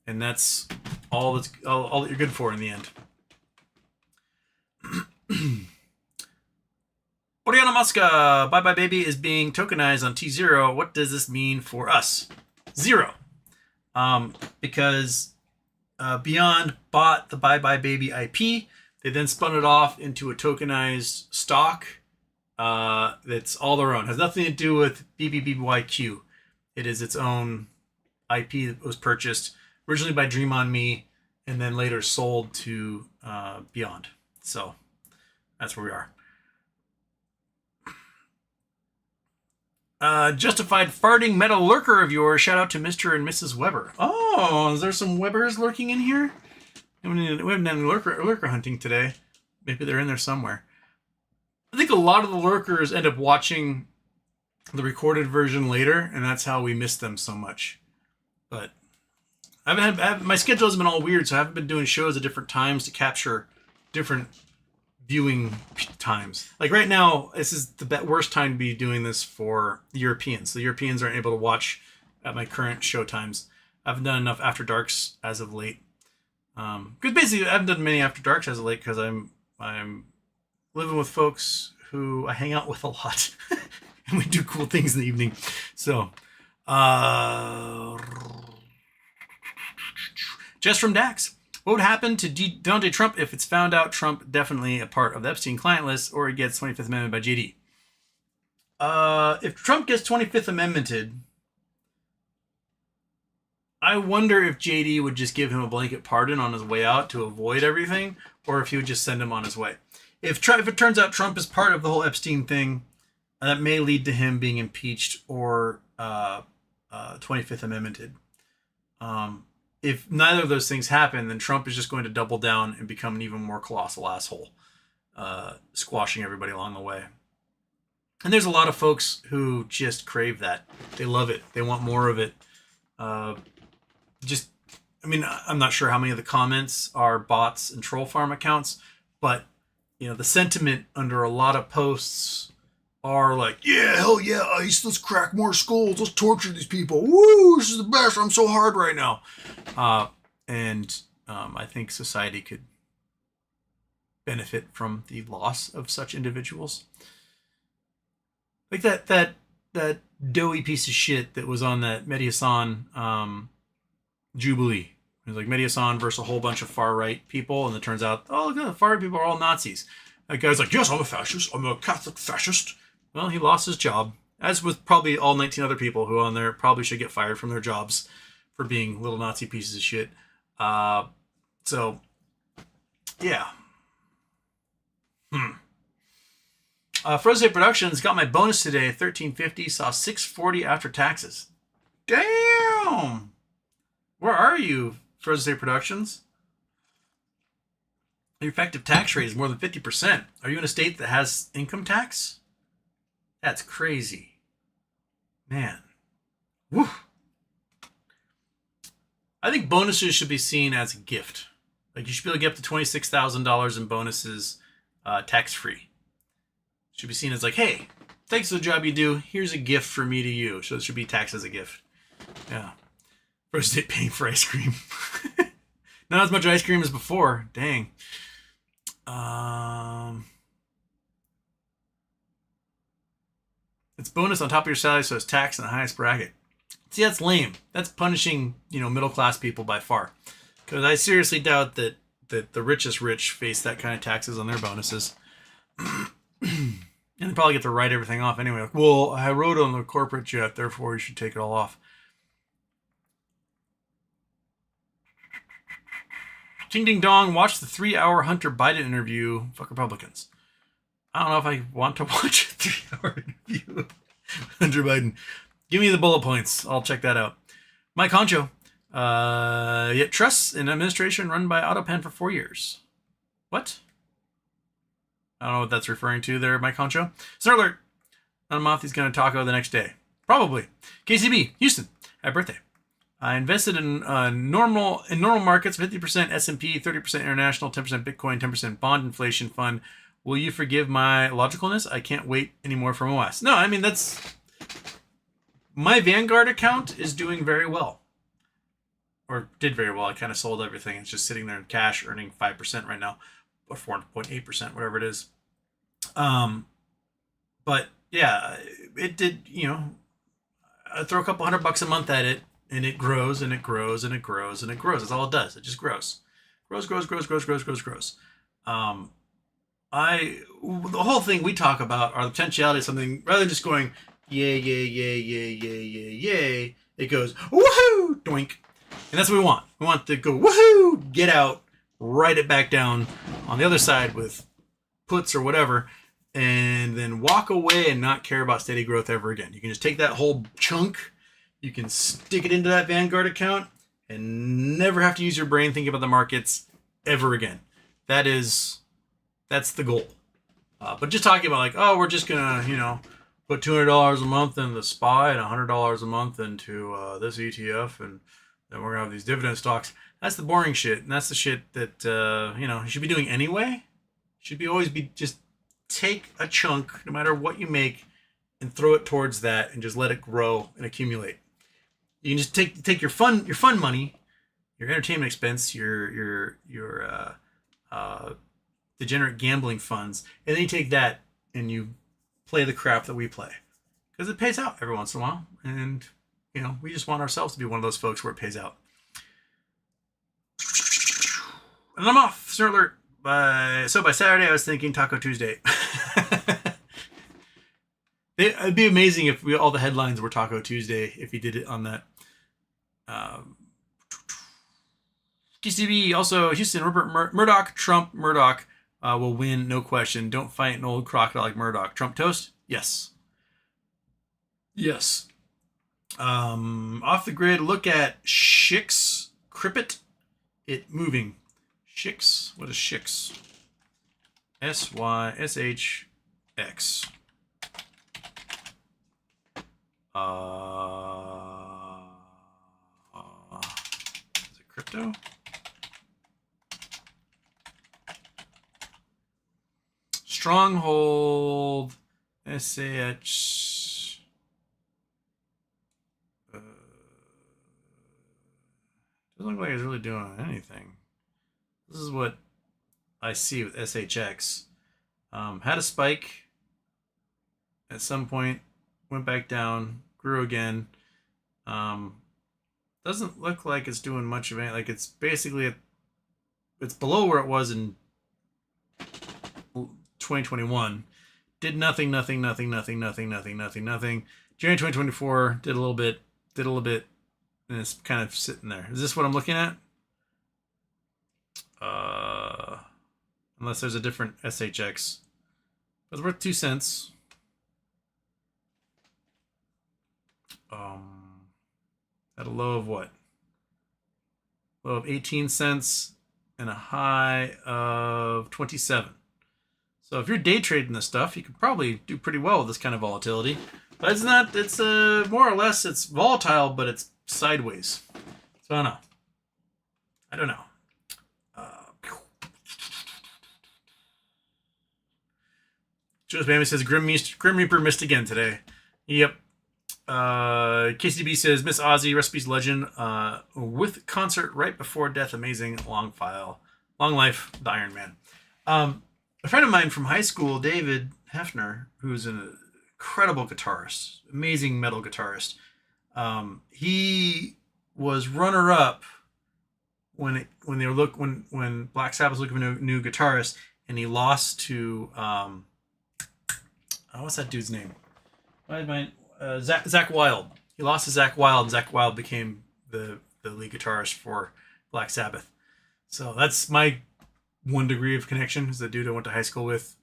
and that's all that you're good for in the end. Oriana Muska, Bye Bye Baby is being tokenized on T0. What does this mean for us? Zero. Because Beyond bought the Bye Bye Baby IP. They then spun it off into a tokenized stock that's all their own. It has nothing to do with BBBYQ. It is its own IP that was purchased originally by Dream On Me and then later sold to Beyond. So that's where we are. Justified farting metal lurker of yours. Shout out to Mr. and Mrs. Weber. Oh, is there some Webers lurking in here? We haven't done any lurker hunting today. Maybe they're in there somewhere. I think a lot of the lurkers end up watching the recorded version later, and that's how we miss them so much. But my schedule has been all weird, so I haven't been doing shows at different times to capture different viewing times. Like right now, this is the worst time to be doing this for the Europeans. The Europeans aren't able to watch at my current show times. I haven't done enough After Darks as of late. Because basically, I haven't done many After Darks as of late because I'm living with folks who I hang out with a lot, and we do cool things in the evening. So, just from Dax. What would happen to Donald Trump if it's found out Trump definitely a part of the Epstein client list or he gets 25th Amendment by JD? If Trump gets 25th Amendmented, I wonder if JD would just give him a blanket pardon on his way out to avoid everything, or if he would just send him on his way. If it turns out Trump is part of the whole Epstein thing, that may lead to him being impeached or 25th Amendmented. If neither of those things happen, then Trump is just going to double down and become an even more colossal asshole, squashing everybody along the way. And there's a lot of folks who just crave that. They love it. They want more of it. I'm not sure how many of the comments are bots and troll farm accounts, but the sentiment under a lot of posts are like, yeah, hell yeah, ICE, let's crack more skulls, let's torture these people. Woo, this is the best, I'm so hard right now. I think society could benefit from the loss of such individuals. Like that doughy piece of shit that was on that Mehdi Hasan Jubilee. It was like Mehdi Hasan versus a whole bunch of far-right people, and it turns out, look, the far-right people are all Nazis. That guy's like, yes, I'm a fascist, I'm a Catholic fascist. Well, he lost his job, as with probably all 19 other people who on there probably should get fired from their jobs for being little Nazi pieces of shit. So, yeah. Frozen Productions got my bonus today, $13.50. Saw $6.40 after taxes. Damn! Where are you, Frozen State Productions? Your effective tax rate is more than 50%. Are you in a state that has income tax? That's crazy. Man. Woo. I think bonuses should be seen as a gift. Like, you should be able to get up to $26,000 in bonuses tax-free. Should be seen as like, hey, thanks for the job you do. Here's a gift for me to you. So it should be taxed as a gift. Yeah. First day paying for ice cream. Not as much ice cream as before. Dang. It's bonus on top of your salary, so it's taxed in the highest bracket. See, that's lame. That's punishing, middle class people by far. Because I seriously doubt that the richest rich face that kind of taxes on their bonuses. And they probably get to write everything off anyway. Like, well, I wrote on the corporate jet, therefore you should take it all off. Ding ding dong, watch the 3-hour Hunter Biden interview. Fuck Republicans. I don't know if I want to watch a 3-hour interview with Hunter Biden. Give me the bullet points. I'll check that out. Mike Honcho. Yet trusts in administration run by AutoPen for 4 years. What? I don't know what that's referring to there, Mike Honcho. Snort alert. On a month, he's going to taco the next day. Probably. KCB, Houston. Happy birthday. I invested in normal markets, 50% S&P, 30% international, 10% Bitcoin, 10% bond inflation fund. Will you forgive my logicalness? I can't wait anymore from OS. No, I mean, that's... My Vanguard account is doing very well. Or did very well. I kind of sold everything. It's just sitting there in cash, earning 5% right now. Or 4.8%, whatever it is. But, yeah, it did, I throw a couple $100 a month at it, and it grows, and it grows, and it grows, and it grows. That's all it does. It just grows. Grows. The whole thing we talk about are the potentiality of something, rather than just going, yay, yay, yay, yay, yay, yay, yay, it goes, woohoo, doink. And that's what we want. We want to go, woohoo, get out, write it back down on the other side with puts or whatever, and then walk away and not care about steady growth ever again. You can just take that whole chunk, you can stick it into that Vanguard account, and never have to use your brain thinking about the markets ever again. That's the goal. But just talking about like, oh, we're just gonna, put $200 a month in the SPY and $100 a month into this ETF, and then we're gonna have these dividend stocks. That's the boring shit, and that's the shit that you should be doing anyway. Should be always be just take a chunk, no matter what you make, and throw it towards that, and just let it grow and accumulate. You can just take your fun money, your entertainment expense, your degenerate gambling funds, and then you take that and you play the crap that we play, because it pays out every once in a while, and we just want ourselves to be one of those folks where it pays out. And I'm off. Snort alert. By Saturday, I was thinking Taco Tuesday. It'd be amazing if all the headlines were Taco Tuesday if he did it on that. TCB, also Houston, Rupert Murdoch, Trump, Murdoch will win, no question. Don't fight an old crocodile like Murdoch. Trump toast? Yes. Yes. Off the grid, look at Shix, Crippet, it moving. Shix, what is Shix? SYSHX. Is it crypto? Stronghold SAH. Doesn't look like it's really doing anything. This is what I see with SHX. Had a spike at some point, went back down, grew again. Doesn't look like it's doing much of anything. Like it's basically, it's below where it was in 2021. Did nothing. January 2024 did a little bit, and it's kind of sitting there. Is this what I'm looking at? Unless there's a different SHX. It was worth 2 cents. At a low of what? Low of 18 cents and a high of 27. So if you're day trading this stuff, you could probably do pretty well with this kind of volatility. But it's not, it's more or less, it's volatile, but it's sideways. So I don't know. Joe's Bambi says Grim Reaper missed again today. Yep. KCB says Miss Aussie recipes legend with concert right before death. Amazing long life the Iron Man. A friend of mine from high school, David Hefner, who's an incredible guitarist, amazing metal guitarist. He was runner up when Black Sabbath was looking for a new guitarist, and he lost to what's that dude's name? Zach Wilde. He lost to Zach Wilde, and Zach Wilde became the lead guitarist for Black Sabbath. So that's my 1 degree of connection. Is the dude I went to high school with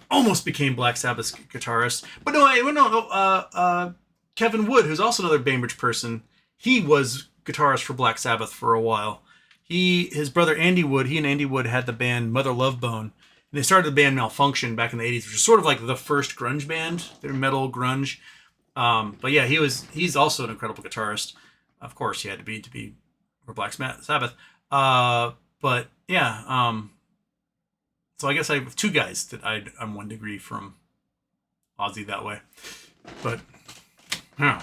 almost became Black Sabbath's guitarist. But no. Kevin Wood, who's also another Bainbridge person, he was guitarist for Black Sabbath for a while. His brother Andy Wood, he and Andy Wood had the band Mother Love Bone. And they started the band Malfunction back in the 80s, which is sort of like the first grunge band. They're metal grunge. But yeah, he's also an incredible guitarist. Of course, he had to be for Black Sabbath. But yeah, so I guess I have 2 guys that I'm 1 degree from Aussie that way. But yeah.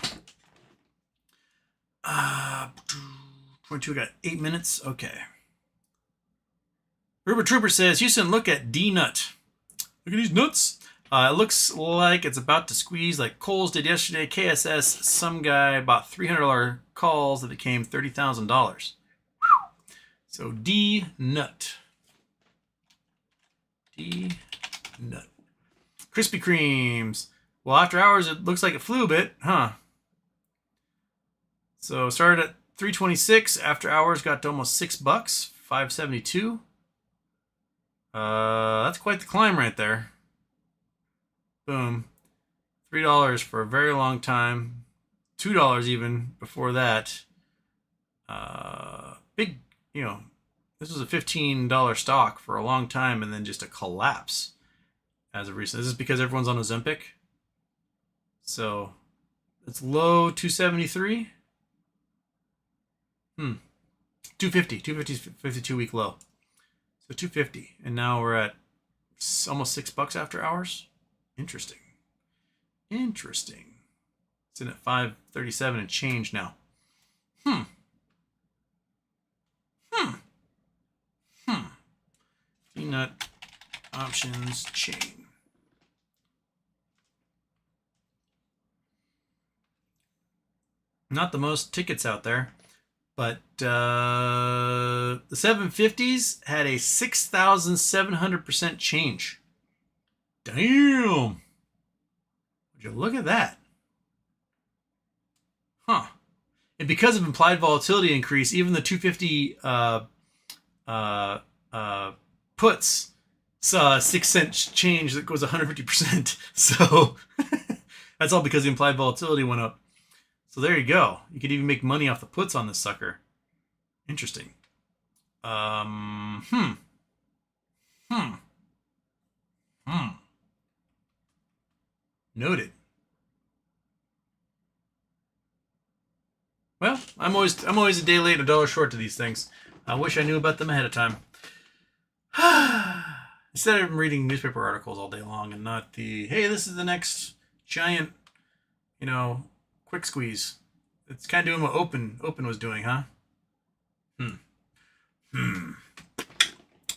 22, got 8 minutes. Okay. Rupert Trooper says, Houston, look at dnut. Look at these nuts. It looks like it's about to squeeze like Kohl's did yesterday. KSS, some guy bought $300 calls that became $30,000. So dnut. Dnut. Krispy Kremes. Well, after hours, it looks like it flew a bit, huh? So started at $3.26. After hours, got to almost $6. $5.72. That's quite the climb right there. Boom. $3 for a very long time. $2 even before that. Big, this was a $15 stock for a long time and then just a collapse as of recent. This is because everyone's on Ozempic. So it's low 273. 250. 250 is 52-week low. So 250. And now we're at almost $6 after hours. Interesting. It's in at 537 and change now. dnut options chain. Not the most tickets out there, but the 750s had a 6,700% change. Damn. Would you look at that? Huh. And because of implied volatility increase, even the 250 puts saw a 6-cent change that goes 150%. So that's all because the implied volatility went up. So there you go. You could even make money off the puts on this sucker. Interesting. Noted. Well, I'm always a day late, $1 short to these things. I wish I knew about them ahead of time. Instead of reading newspaper articles all day long and not the, hey, this is the next giant, quick squeeze. It's kind of doing what Open was doing, huh?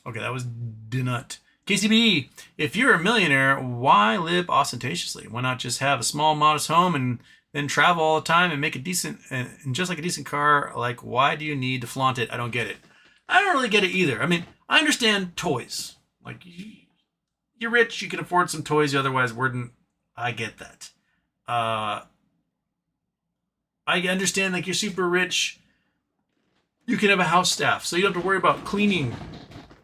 Okay, that was dnut. KCB, if you're a millionaire, why live ostentatiously? Why not just have a small, modest home and then travel all the time and make a decent, and just like a decent car? Like, why do you need to flaunt it? I don't get it. I don't really get it either. I mean, I understand toys. Like, you're rich, you can afford some toys you otherwise wouldn't. I get that. I understand, like, you're super rich. You can have a house staff, so you don't have to worry about cleaning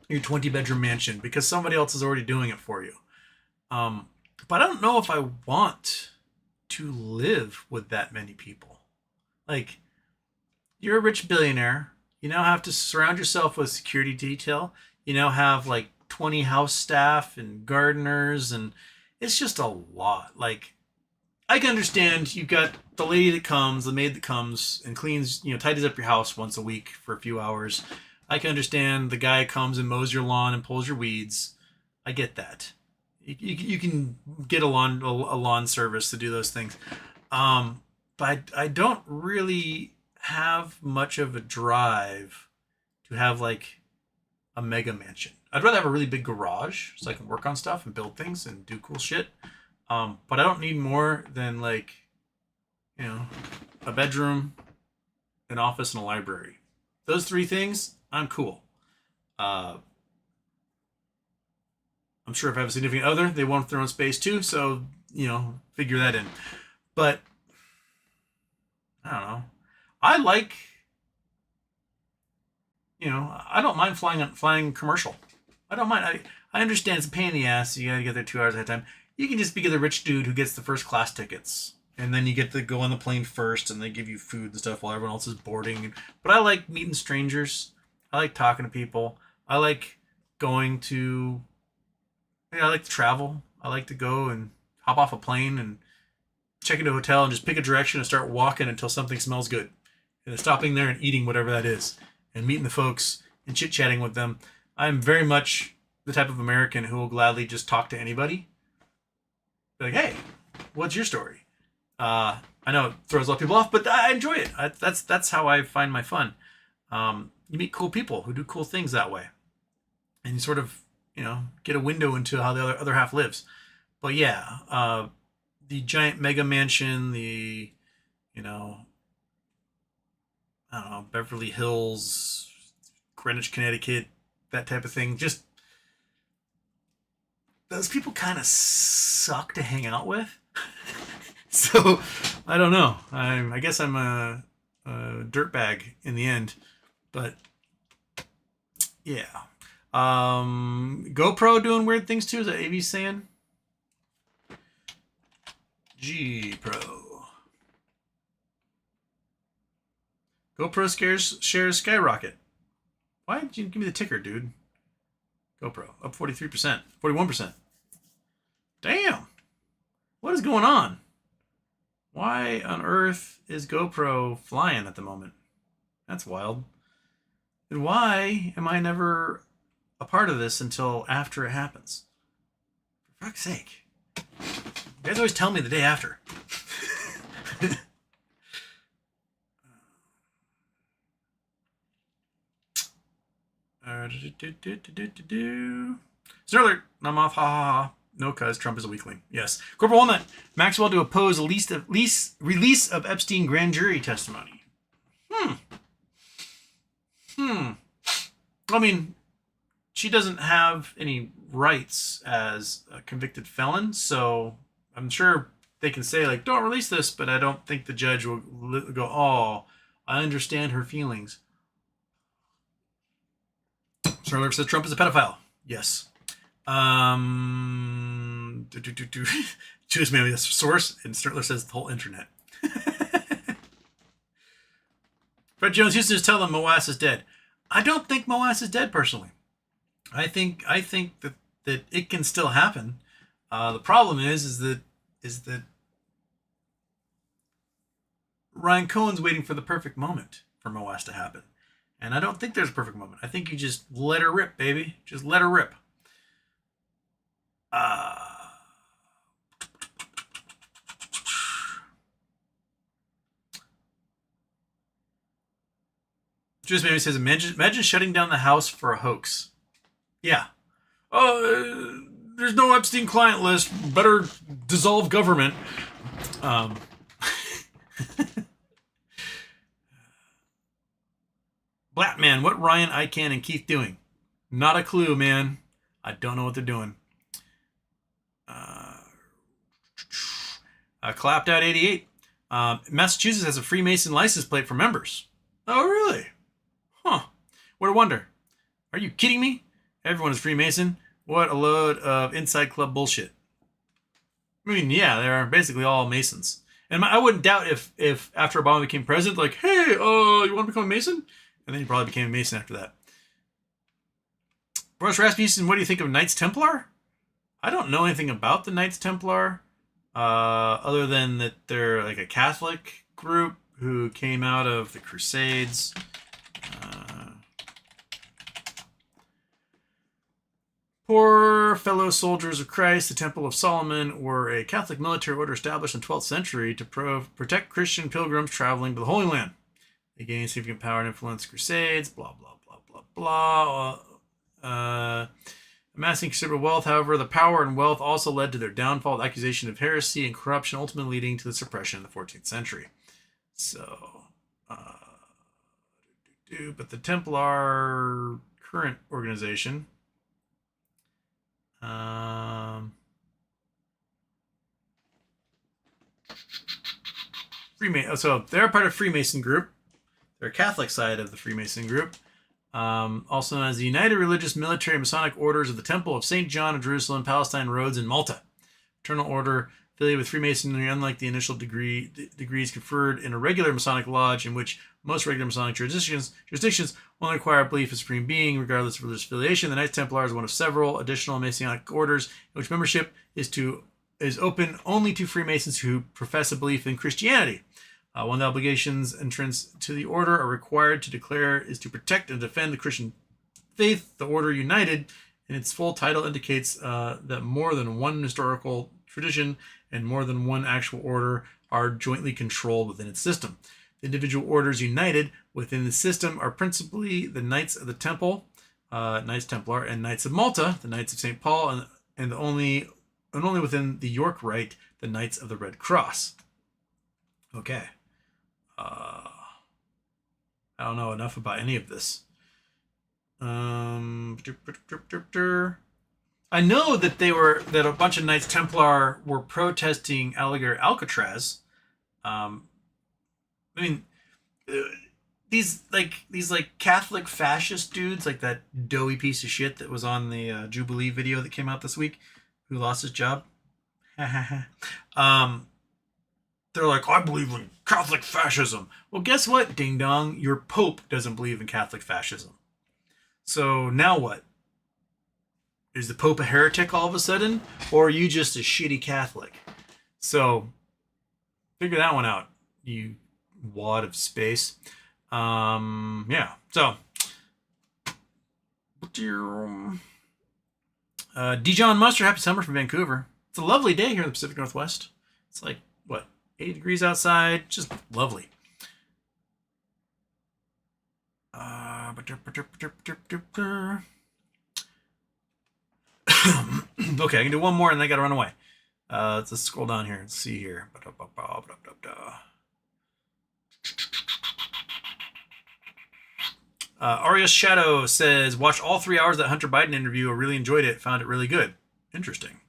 your 20-bedroom mansion because somebody else is already doing it for you. But I don't know if I want to live with that many people. Like, you're a rich billionaire. You now have to surround yourself with security detail. You now have like 20 house staff and gardeners, and it's just a lot. Like, I can understand you've got the lady that comes, the maid that comes and cleans, tidies up your house once a week for a few hours. I can understand the guy comes and mows your lawn and pulls your weeds. I get that. You can get a lawn service to do those things. But I don't really have much of a drive to have like a mega mansion. I'd rather have a really big garage so I can work on stuff and build things and do cool shit. But I don't need more than like, a bedroom, an office, and a library. Those three things, I'm cool. I'm sure if I have a significant other, they want their own space too. So, figure that in. But I don't know. I like, I don't mind flying commercial. I don't mind. I understand it's a pain in the ass. You got to get there 2 hours ahead of time. You can just be the rich dude who gets the first class tickets. And then you get to go on the plane first and they give you food and stuff while everyone else is boarding. But I like meeting strangers. I like talking to people. I like going to, I like to travel. I like to go and hop off a plane and check into a hotel and just pick a direction and start walking until something smells good. And then stopping there and eating whatever that is. And meeting the folks and chit-chatting with them. I'm very much the type of American who will gladly just talk to anybody. Like, hey, what's your story? I know it throws a lot of people off, but I enjoy it. That's how I find my fun. You meet cool people who do cool things that way. And you sort of, get a window into how the other half lives. But yeah, the giant mega mansion, the, I don't know, Beverly Hills, Greenwich, Connecticut, that type of thing. Just, those people kind of suck to hang out with. So, I don't know. I guess I'm a dirtbag in the end. But, yeah. GoPro doing weird things too? Is that AV saying? G-Pro. GoPro shares skyrocket. Why did you give me the ticker, dude? GoPro up 43%, 41%. Damn. What is going on? Why on earth is GoPro flying at the moment? That's wild. And why am I never a part of this until after it happens? For fuck's sake. You guys always tell me the day after. Snurler, I'm off, ha ha ha. No, cuz Trump is a weakling. Yes. Corporal Walnut, Maxwell to oppose release of Epstein grand jury testimony. I mean, she doesn't have any rights as a convicted felon, so I'm sure they can say, like, don't release this, but I don't think the judge will go, oh, I understand her feelings. Snurler says Trump is a pedophile. Yes. Choose maybe a source, and Snurler says the whole internet. Fred Jones used to just tell them Moas is dead. I don't think Moas is dead personally. I think that it can still happen. The problem is that Ryan Cohen's waiting for the perfect moment for Moas to happen. And I don't think there's a perfect moment. I think you just let her rip, baby. Just let her rip. Just maybe says, imagine shutting down the house for a hoax. Yeah. There's no Epstein client list. Better dissolve government. Black man, what Ryan, Ican, and Keith doing? Not a clue, man. I don't know what they're doing. Clapped out 88. Massachusetts has a Freemason license plate for members. Oh, really? Huh. What a wonder. Are you kidding me? Everyone is Freemason. What a load of inside club bullshit. I mean, yeah, they're basically all Masons. And I wouldn't doubt if after Obama became president, like, hey, you want to become a Mason? And then he probably became a Mason after that. Bruce Rasmussen, what do you think of Knights Templar? I don't know anything about the Knights Templar, other than that they're like a Catholic group who came out of the Crusades. Poor fellow soldiers of Christ, the Temple of Solomon were a Catholic military order established in the 12th century to protect Christian pilgrims traveling to the Holy Land. They gained significant power and influence Crusades, blah, blah, blah, blah, blah. Amassing considerable wealth, however, the power and wealth also led to their downfall, the accusation of heresy and corruption, ultimately leading to the suppression in the 14th century. So, but the Templar current organization, so they're part of Freemason group. They're a Catholic side of the Freemason group. Also known as the United Religious Military Masonic Orders of the Temple of St. John of Jerusalem, Palestine, Rhodes, and Malta. Fraternal order affiliated with Freemasonry, unlike the initial degrees conferred in a regular Masonic lodge, in which most regular Masonic jurisdictions only require a belief in supreme being, regardless of religious affiliation. The Knights Templar is one of several additional Masonic orders in which membership is open only to Freemasons who profess a belief in Christianity. One of the obligations entrants to the order are required to declare is to protect and defend the Christian faith. The order united in its full title indicates that more than one historical tradition and more than one actual order are jointly controlled within its system. The individual orders united within the system are principally the Knights of the Temple, Knights Templar, and Knights of Malta, the Knights of St. Paul, and only within the York Rite, the Knights of the Red Cross. Okay. I don't know enough about any of this. I know that a bunch of Knights Templar were protesting alligator Alcatraz. I mean, these Catholic fascist dudes, like that doughy piece of shit that was on the Jubilee video that came out this week, who lost his job. They're like, I believe in Catholic fascism. Well, guess what, ding dong? Your Pope doesn't believe in Catholic fascism. So now what? Is the Pope a heretic all of a sudden? Or are you just a shitty Catholic? So figure that one out, you wad of space. Yeah. So Dijon Mustard, happy summer from Vancouver. It's a lovely day here in the Pacific Northwest. It's like, what, 80 degrees outside? Just lovely. Okay, I can do one more and then I gotta run away. Let's scroll down here and see here. Arias Shadow says, watched all 3 hours of that Hunter Biden interview. I really enjoyed it. Found it really good. Interesting.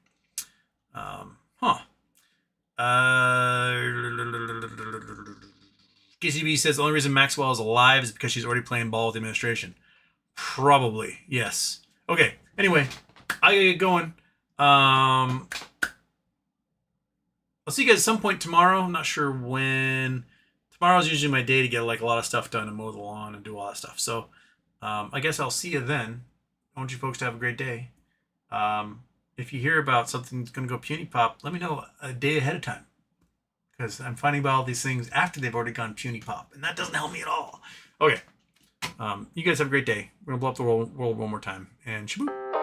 KCB says the only reason Maxwell is alive is because she's already playing ball with the administration. Probably, yes. Okay, anyway, I gotta get going. I'll see you guys at some point tomorrow. I'm not sure when. Tomorrow's usually my day to get like a lot of stuff done and mow the lawn and do all that stuff. So I guess I'll see you then. I want you folks to have a great day. If you hear about something that's going to go puny pop, let me know a day ahead of time. Because I'm finding about all these things after they've already gone puny pop. And that doesn't help me at all. Okay. You guys have a great day. We're going to blow up the world one more time. And shaboop.